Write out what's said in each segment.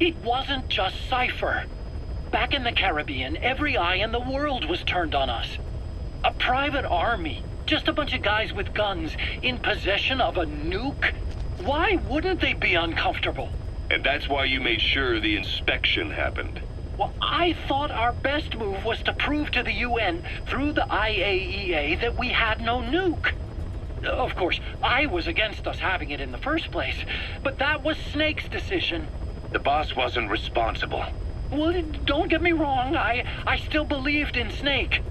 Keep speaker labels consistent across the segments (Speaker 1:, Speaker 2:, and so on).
Speaker 1: It wasn't just Cypher. Back in the Caribbean, every eye in the world was turned on us. A private army, just a bunch of guys with guns, in possession of a nuke? Why wouldn't they be uncomfortable?
Speaker 2: And that's why you made sure the inspection happened.
Speaker 1: Well, I thought our best move was to prove to the UN through the IAEA that we had no nuke. Of course, I was against us having it in the first place, but that was Snake's decision.
Speaker 3: The boss wasn't responsible.
Speaker 1: Well, don't get me wrong, I still believed in Snake.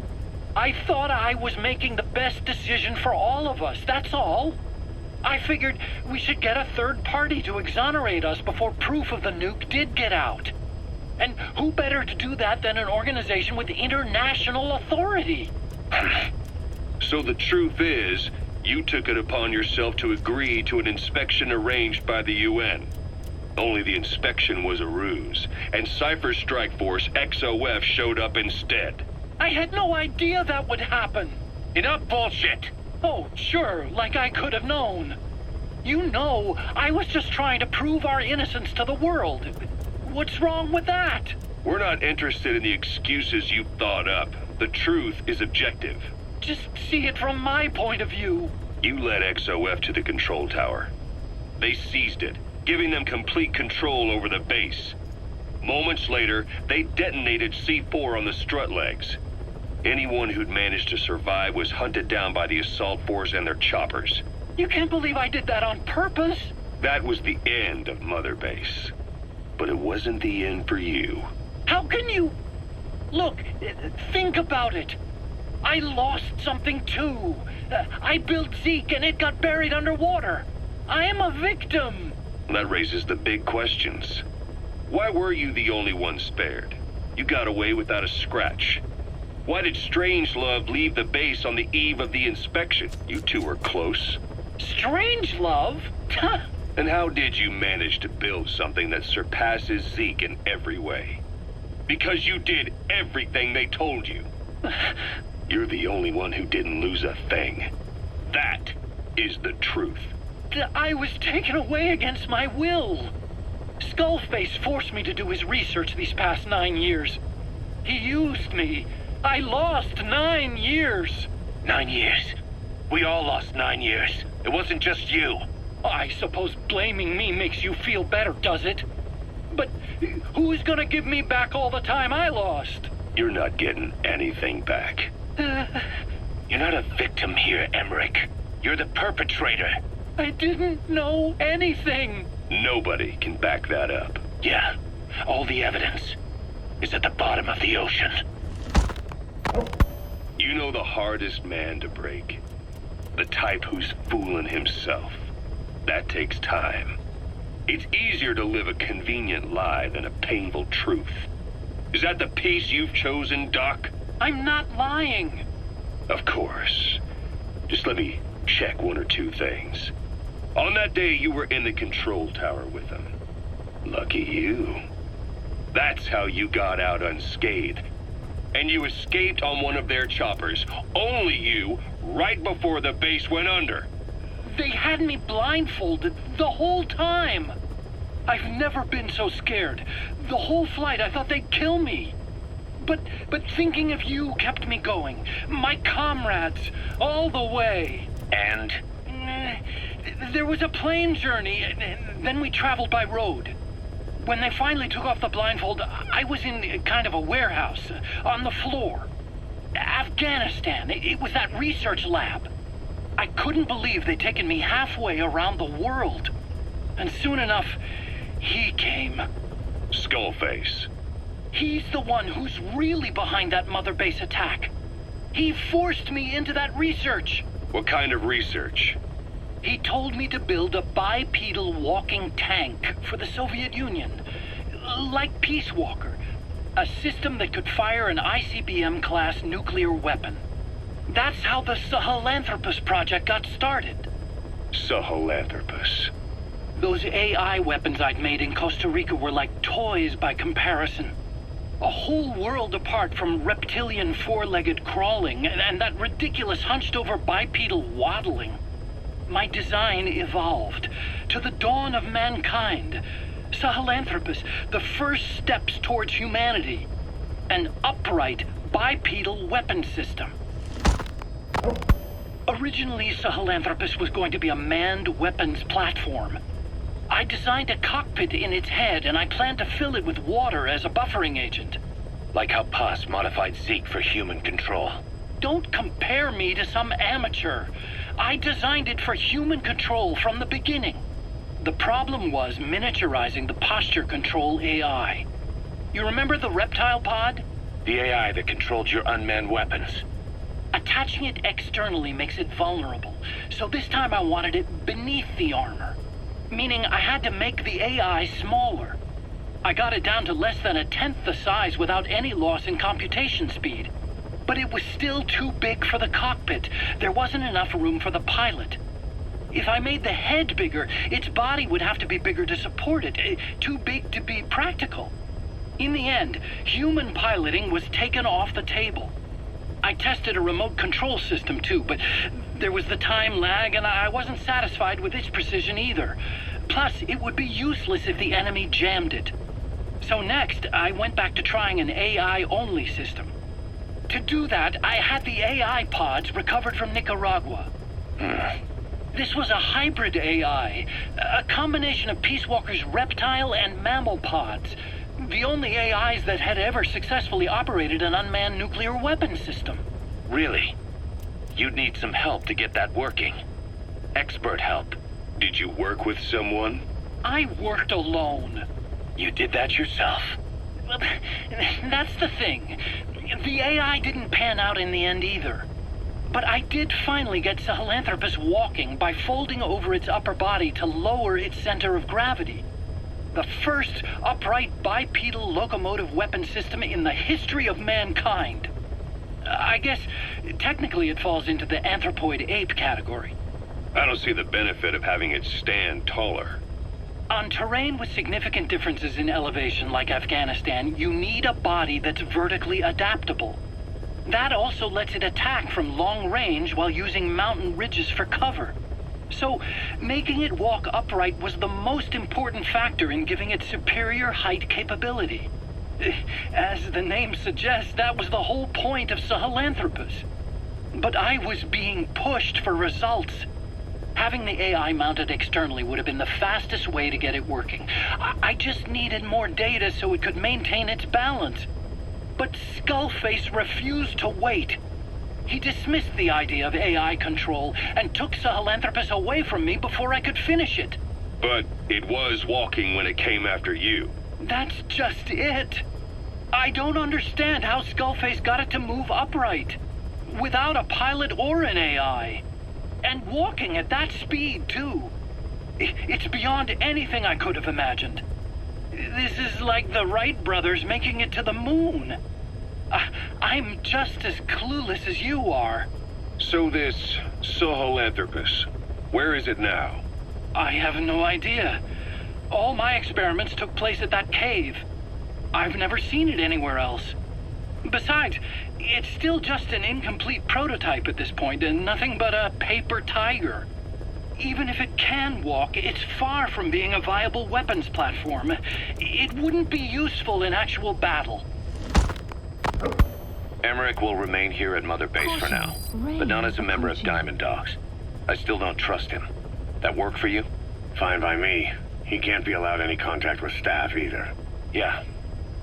Speaker 1: I thought I was making the best decision for all of us, that's all. I figured we should get a third party to exonerate us before proof of the nuke did get out. And who better to do that than an organization with international authority?
Speaker 2: So the truth is, you took it upon yourself to agree to an inspection arranged by the UN. Only the inspection was a ruse, and Cypher Strike Force XOF showed up instead.
Speaker 1: I had no idea that would happen.
Speaker 3: Enough bullshit!
Speaker 1: Oh, sure, like I could have known. You know, I was just trying to prove our innocence to the world. What's wrong with that?
Speaker 2: We're not interested in the excuses you've thought up. The truth is objective.
Speaker 1: Just see it from my point of view.
Speaker 2: You led XOF to the control tower. They seized it, giving them complete control over the base. Moments later, they detonated C4 on the strut legs. Anyone who'd managed to survive was hunted down by the assault force and their choppers.
Speaker 1: You can't believe I did that on purpose.
Speaker 2: That was the end of Mother Base. But it wasn't the end for you.
Speaker 1: How can you... Look, think about it. I lost something too. I built Zeke and it got buried underwater. I am a victim.
Speaker 2: That raises the big questions. Why were you the only one spared? You got away without a scratch. Why did Strangelove leave the base on the eve of the inspection? You two were close.
Speaker 1: Strangelove?
Speaker 2: And how did you manage to build something that surpasses Zeke in every way? Because you did everything they told you. You're the only one who didn't lose a thing. That is the truth.
Speaker 1: I was taken away against my will. Skullface forced me to do his research these past 9 years. He used me. I lost 9 years.
Speaker 3: 9 years. We all lost 9 years. It wasn't just you.
Speaker 1: I suppose blaming me makes you feel better, does it? But who's gonna give me back all the time I lost?
Speaker 2: You're not getting anything back.
Speaker 3: You're not a victim here, Emmerich. You're the perpetrator.
Speaker 1: I didn't know anything.
Speaker 2: Nobody can back that up.
Speaker 3: Yeah, all the evidence is at the bottom of the ocean.
Speaker 2: You know the hardest man to break. The type who's fooling himself. That takes time. It's easier to live a convenient lie than a painful truth. Is that the piece you've chosen, Doc?
Speaker 1: I'm not lying.
Speaker 2: Of course. Just let me check one or two things. On that day, you were in the control tower with them. Lucky you. That's how you got out unscathed. And you escaped on one of their choppers. Only you, right before the base went under.
Speaker 1: They had me blindfolded the whole time. I've never been so scared. The whole flight, I thought they'd kill me. But thinking of you kept me going. My comrades, all the way.
Speaker 3: And?
Speaker 1: There was a plane journey, and then we traveled by road. When they finally took off the blindfold, I was in kind of a warehouse, on the floor. Afghanistan, it was that research lab. I couldn't believe they'd taken me halfway around the world. And soon enough, he came.
Speaker 2: Skullface.
Speaker 1: He's the one who's really behind that Mother Base attack. He forced me into that research.
Speaker 2: What kind of research?
Speaker 1: He told me to build a bipedal walking tank for the Soviet Union. Like Peace Walker. A system that could fire an ICBM-class nuclear weapon. That's how the Sahelanthropus project got started.
Speaker 2: Sahelanthropus.
Speaker 1: Those AI weapons I'd made in Costa Rica were like toys by comparison. A whole world apart from reptilian four-legged crawling and that ridiculous hunched-over bipedal waddling. My design evolved to the dawn of mankind, Sahelanthropus, the first steps towards humanity. An upright, bipedal weapon system. Originally, Sahelanthropus was going to be a manned weapons platform. I designed a cockpit in its head, and I planned to fill it with water as a buffering agent.
Speaker 3: Like how Paz modified Zeke for human control.
Speaker 1: Don't compare me to some amateur. I designed it for human control from the beginning. The problem was miniaturizing the posture control AI. You remember the reptile pod?
Speaker 3: The AI that controlled your unmanned weapons.
Speaker 1: Attaching it externally makes it vulnerable, so this time I wanted it beneath the armor. Meaning I had to make the AI smaller. I got it down to less than 1/10 the size without any loss in computation speed. But it was still too big for the cockpit. There wasn't enough room for the pilot. If I made the head bigger, its body would have to be bigger to support it. Too big to be practical. In the end, human piloting was taken off the table. I tested a remote control system too, but there was the time lag and I wasn't satisfied with its precision either. Plus, it would be useless if the enemy jammed it. So next, I went back to trying an AI-only system. To do that, I had the AI pods recovered from Nicaragua. This was a hybrid AI, a combination of Peace Walker's reptile and mammal pods. The only AIs that had ever successfully operated an unmanned nuclear weapon system.
Speaker 3: Really? You'd need some help to get that working. Expert help.
Speaker 2: Did you work with someone?
Speaker 1: I worked alone.
Speaker 3: You did that yourself?
Speaker 1: Well, that's the thing. The AI didn't pan out in the end either. But I did finally get Sahelanthropus walking by folding over its upper body to lower its center of gravity. The first upright bipedal locomotive weapon system in the history of mankind. I guess technically it falls into the anthropoid ape category.
Speaker 2: I don't see the benefit of having it stand taller.
Speaker 1: On terrain with significant differences in elevation like Afghanistan, you need a body that's vertically adaptable. That also lets it attack from long range while using mountain ridges for cover. So, making it walk upright was the most important factor in giving it superior height capability. As the name suggests, that was the whole point of Sahelanthropus. But I was being pushed for results. Having the AI mounted externally would have been the fastest way to get it working. I just needed more data so it could maintain its balance. But Skullface refused to wait. He dismissed the idea of AI control and took Sahelanthropus away from me before I could finish it.
Speaker 2: But it was walking when it came after you.
Speaker 1: That's just it. I don't understand how Skullface got it to move upright, without a pilot or an AI. And walking at that speed, too. It's beyond anything I could have imagined. This is like the Wright brothers making it to the moon. I'm just as clueless as you are.
Speaker 2: So this Sahelanthropus, where is it now?
Speaker 1: I have no idea. All my experiments took place at that cave. I've never seen it anywhere else. Besides, it's still just an incomplete prototype at this point, and nothing but a paper tiger. Even if it can walk, it's far from being a viable weapons platform. It wouldn't be useful in actual battle.
Speaker 3: Emmerich will remain here at Mother Base for now, but not as a member of Diamond Dogs. I still don't trust him. That work for you?
Speaker 2: Fine by me. He can't be allowed any contact with staff either.
Speaker 3: Yeah.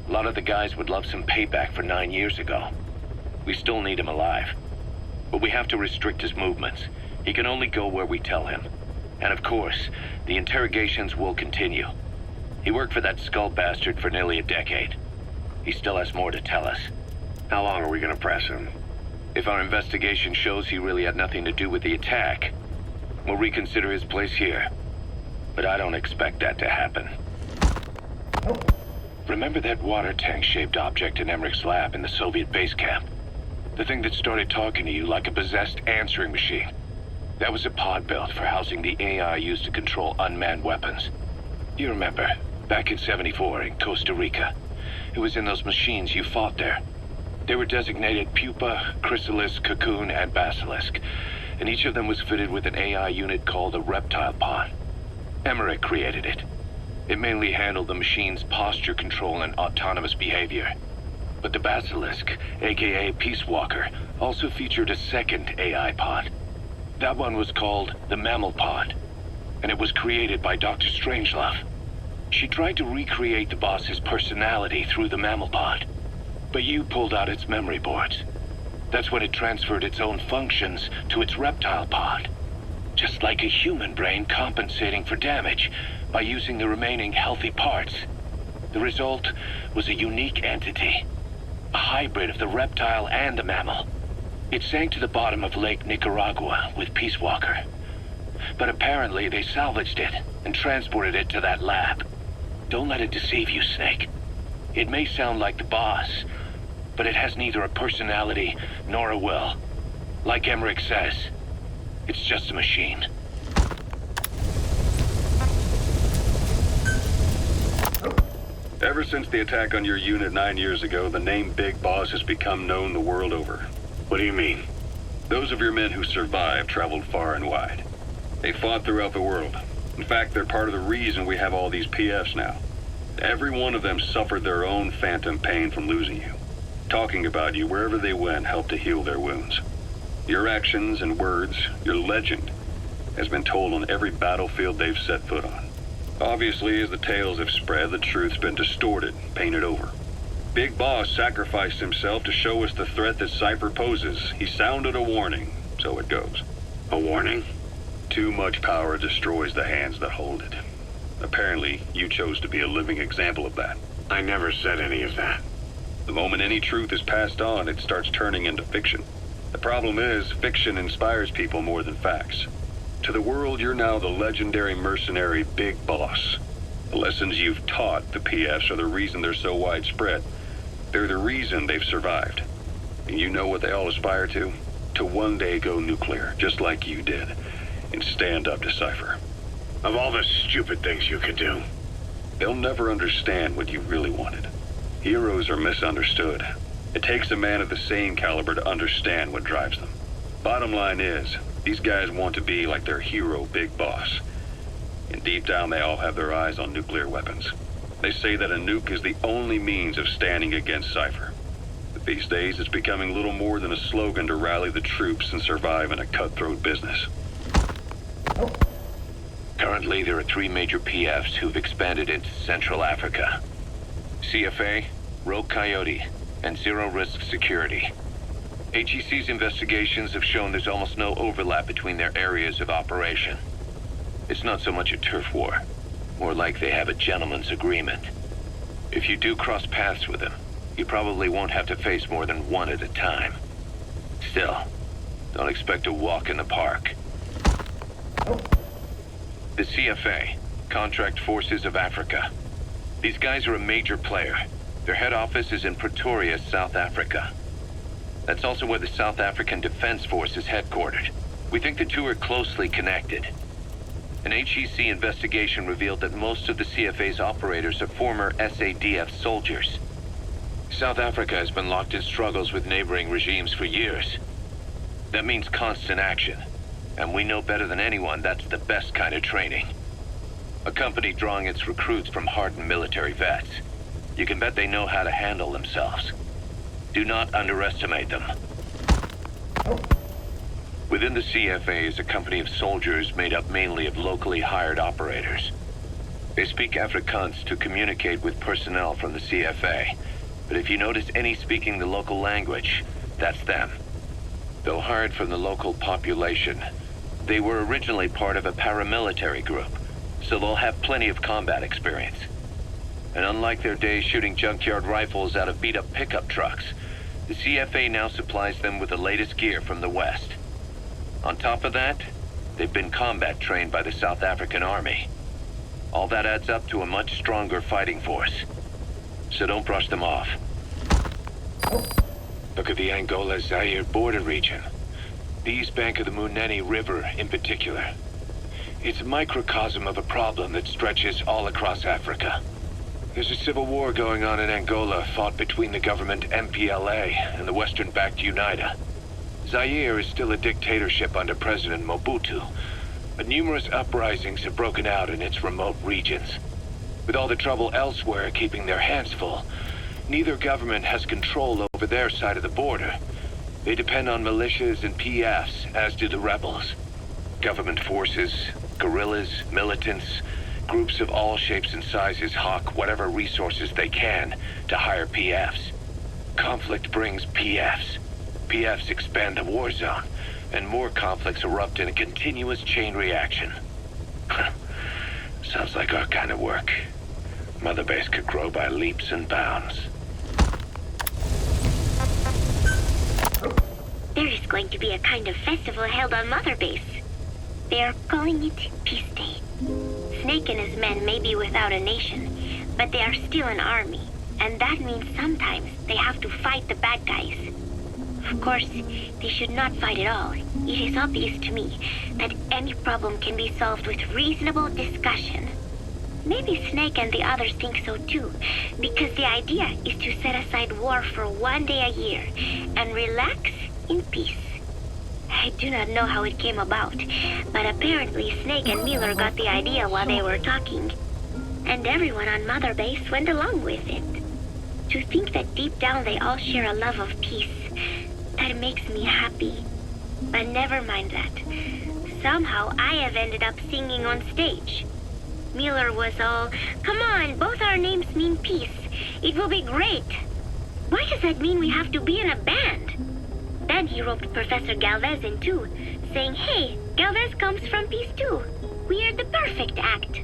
Speaker 3: A lot of the guys would love some payback for 9 years ago. We still need him alive. But we have to restrict his movements. He can only go where we tell him. And of course, the interrogations will continue. He worked for that skull bastard for nearly a decade. He still has more to tell us.
Speaker 2: How long are we gonna press him?
Speaker 3: If our investigation shows he really had nothing to do with the attack, we'll reconsider his place here. But I don't expect that to happen. Remember that water tank-shaped object in Emmerich's lab in the Soviet base camp? The thing that started talking to you like a possessed answering machine? That was a pod built for housing the AI used to control unmanned weapons. You remember, back in '74 in Costa Rica. It was in those machines you fought there. They were designated Pupa, Chrysalis, Cocoon, and Basilisk, and each of them was fitted with an AI unit called a reptile pod. Emmerich created it. It mainly handled the machine's posture control and autonomous behavior. But the Basilisk, aka Peace Walker, also featured a second AI pod. That one was called the Mammal Pod, and it was created by Dr. Strangelove. She tried to recreate the boss's personality through the Mammal Pod, but you pulled out its memory boards. That's when it transferred its own functions to its reptile pod. Just like a human brain compensating for damage by using the remaining healthy parts. The result was a unique entity, a hybrid of the reptile and the mammal. It sank to the bottom of Lake Nicaragua with Peace Walker. But apparently they salvaged it and transported it to that lab. Don't let it deceive you, Snake. It may sound like the boss, but it has neither a personality nor a will. Like Emmerich says, it's just a machine.
Speaker 2: Ever since the attack on your unit 9 years ago, the name Big Boss has become known the world over.
Speaker 3: What do you mean?
Speaker 2: Those of your men who survived traveled far and wide. They fought throughout the world. In fact, they're part of the reason we have all these PFs now. Every one of them suffered their own phantom pain from losing you. Talking about you wherever they went helped to heal their wounds. Your actions and words, your legend, has been told on every battlefield they've set foot on. Obviously, as the tales have spread, the truth's been distorted, painted over. Big Boss sacrificed himself to show us the threat that Cypher poses. He sounded a warning, so it goes.
Speaker 3: A warning?
Speaker 2: Too much power destroys the hands that hold it. Apparently, you chose to be a living example of that.
Speaker 3: I never said any of that.
Speaker 2: The moment any truth is passed on, it starts turning into fiction. The problem is, fiction inspires people more than facts. To the world, you're now the legendary mercenary Big Boss. The lessons you've taught the PFs are the reason they're so widespread. They're the reason they've survived. And you know what they all aspire to? To one day go nuclear, just like you did, and stand up to Cypher.
Speaker 3: Of all the stupid things you can do.
Speaker 2: They'll never understand what you really wanted. Heroes are misunderstood. It takes a man of the same caliber to understand what drives them. Bottom line is, these guys want to be like their hero Big Boss. And deep down they all have their eyes on nuclear weapons. They say that a nuke is the only means of standing against Cypher. But these days it's becoming little more than a slogan to rally the troops and survive in a cutthroat business.
Speaker 3: Currently, there are 3 major PFs who've expanded into Central Africa. CFA, Rogue Coyote, and Zero Risk Security. HEC's investigations have shown there's almost no overlap between their areas of operation. It's not so much a turf war, more like they have a gentleman's agreement. If you do cross paths with them, you probably won't have to face more than one at a time. Still, don't expect a walk in the park. The CFA, Contract Forces of Africa. These guys are a major player. Their head office is in Pretoria, South Africa. That's also where the South African Defense Force is headquartered. We think the two are closely connected. An HEC investigation revealed that most of the CFA's operators are former SADF soldiers. South Africa has been locked in struggles with neighboring regimes for years. That means constant action. And we know better than anyone that's the best kind of training. A company drawing its recruits from hardened military vets. You can bet they know how to handle themselves. Do not underestimate them. Within the CFA is a company of soldiers made up mainly of locally hired operators. They speak Afrikaans to communicate with personnel from the CFA. But if you notice any speaking the local language, that's them. Though hired from the local population, they were originally part of a paramilitary group, so they'll have plenty of combat experience. And unlike their days shooting junkyard rifles out of beat-up pickup trucks, the CFA now supplies them with the latest gear from the West. On top of that, they've been combat trained by the South African Army. All that adds up to a much stronger fighting force. So don't brush them off. Look at the Angola-Zaire border region. The east bank of the Munene River in particular. It's a microcosm of a problem that stretches all across Africa. There's a civil war going on in Angola fought between the government MPLA and the Western-backed UNITA. Zaire is still a dictatorship under President Mobutu, but numerous uprisings have broken out in its remote regions. With all the trouble elsewhere keeping their hands full, neither government has control over their side of the border. They depend on militias and PFs, as do the rebels. Government forces, guerrillas, militants, groups of all shapes and sizes hawk whatever resources they can to hire PFs. Conflict brings PFs. PFs expand the war zone, and more conflicts erupt in a continuous chain reaction. Sounds like our kind of work. Mother Base could grow by leaps and bounds.
Speaker 4: There is going to be a kind of festival held on Mother Base. They are calling it Peace Day. Snake and his men may be without a nation, but they are still an army, and that means sometimes they have to fight the bad guys. Of course, they should not fight at all. It is obvious to me that any problem can be solved with reasonable discussion. Maybe Snake and the others think so too, because the idea is to set aside war for 1 day a year and relax in peace. I do not know how it came about, but apparently Snake and Miller got the idea while they were talking, and everyone on Mother Base went along with it. To think that deep down they all share a love of peace, that makes me happy. But never mind that. Somehow I have ended up singing on stage. Miller was all, "Come on, both our names mean peace. It will be great." Why does that mean we have to be in a band? Then he roped Professor Galvez in too, saying, "Hey, Galvez comes from peace too. We are the perfect act."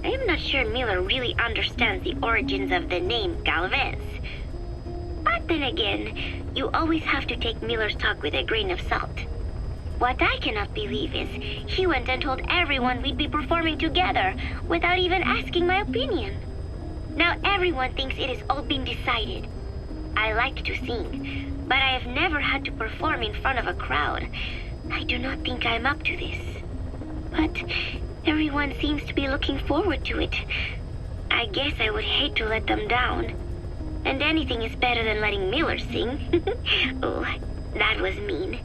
Speaker 4: I am not sure Miller really understands the origins of the name Galvez. But then again, you always have to take Miller's talk with a grain of salt. What I cannot believe is he went and told everyone we'd be performing together without even asking my opinion. Now everyone thinks it has all been decided. I like to sing, but I have never had to perform in front of a crowd. I do not think I'm up to this. But everyone seems to be looking forward to it. I guess I would hate to let them down. And anything is better than letting Miller sing. Oh, that was mean.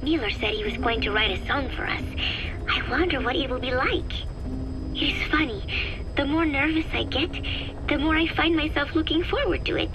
Speaker 4: Miller said he was going to write a song for us. I wonder what it will be like. It is funny. The more nervous I get, the more I find myself looking forward to it.